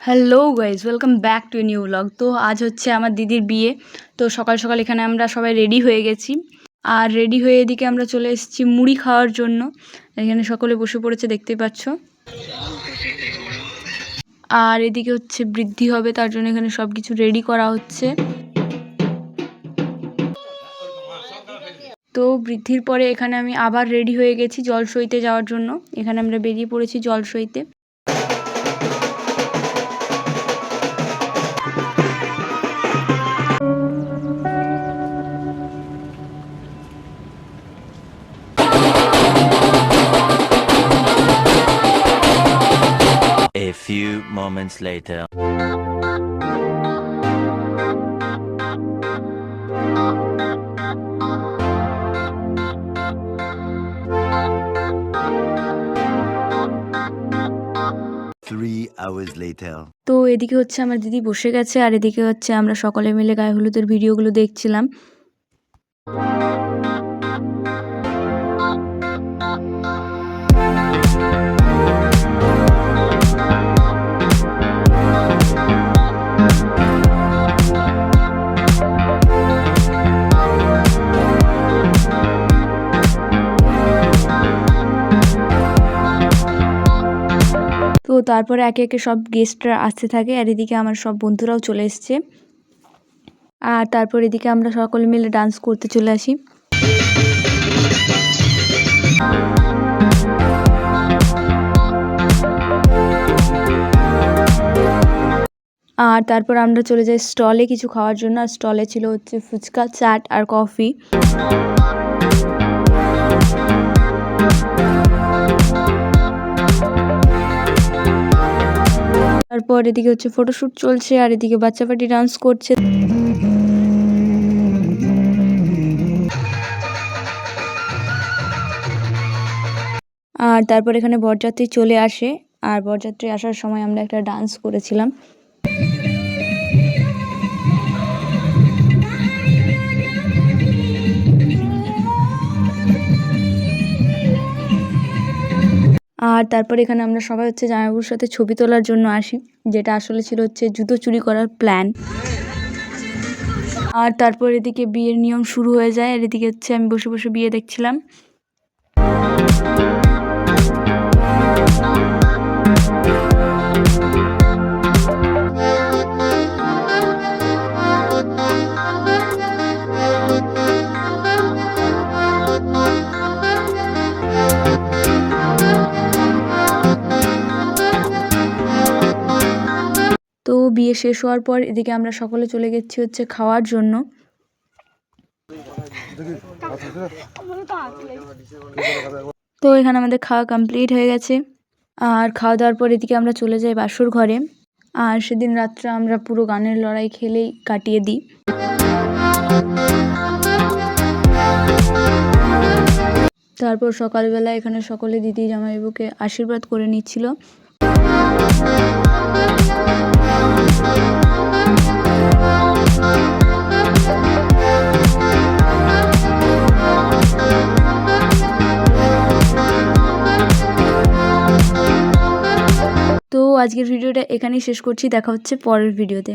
Hello guys, welcome back to new blog. তো আজ হচ্ছে আমার দিদির বিয়ে। তো সকাল সকাল এখানে আমরা সবাই রেডি হয়ে গেছি। আর রেডি হয়ে এদিকে আমরা চলে এসেছি মুড়ি খাওয়ার জন্য। এখানে সকলে বসে পড়েছে, দেখতেই পাচ্ছ। আর এদিকে হচ্ছে বৃদ্ধি হবে, তার জন্য এখানে সব কিছু রেডি করা হচ্ছে। তো বৃদ্ধির পরে এখানে আমি আবার রেডি হয়ে গেছি জল সইতে যাওয়ার জন্য। এখানে আমরা বেরিয়ে পড়েছি জল সইতে। A few moments later. Three hours later. তো এদিকে হচ্ছে আমার দিদি বসে গেছে, আর এদিকে হচ্ছে আমরা সকলে মিলে গায়ে হলুদের ভিডিওগুলো দেখছিলাম। তো তারপরে একে একে সব গেস্টরা আসতে থাকে, আর এদিকে আমার সব বন্ধুরাও চলে এসছে। আর তারপর এদিকে আমরা সকলে মিলে ডান্স করতে চলে আসি। আর তারপর আমরা চলে যাই স্টলে কিছু খাওয়ার জন্য। আর স্টলে ছিল হচ্ছে ফুচকা, চাট আর কফি। তারপর এদিকে হচ্ছে ফটোশ্যুট চলছে, আর এদিকে বাচ্চা পার্টি ডান্স করছে। আর তারপর এখানে বরযাত্রী চলে আসে, আর বরযাত্রী আসার সময় আমরা একটা ডান্স করেছিলাম। আর তারপর এখানে আমরা সবাই হচ্ছে জামাইবাবুর সাথে ছবি তোলার জন্য আসি, যেটা আসলে ছিল হচ্ছে জুতো চুরি করার প্ল্যান। আর তারপর এদিকে বিয়ের নিয়ম শুরু হয়ে যায়, আর এদিকে হচ্ছে আমি বসে বসে বিয়ে দেখছিলাম। তো বিয়ে শেষ হওয়ার পর এদিকে আমরা সকলে চলে গেছি হচ্ছে খাওয়ার জন্য। তো এখানে আমাদের খাওয়া কমপ্লিট হয়ে গেছে। আর খাওয়া দাওয়ার পর এদিকে আমরা চলে যাই বাসর ঘরে। আর সেদিন রাত্রে আমরা পুরো গানের লড়াই খেলেই কাটিয়ে দিই। তারপর সকালবেলা এখানে সকলে দিদি জামাইবাবুকে আশীর্বাদ করে নিচ্ছিল। তো আজকের ভিডিওটা এখানেই শেষ করছি, দেখা হচ্ছে পরের ভিডিওতে।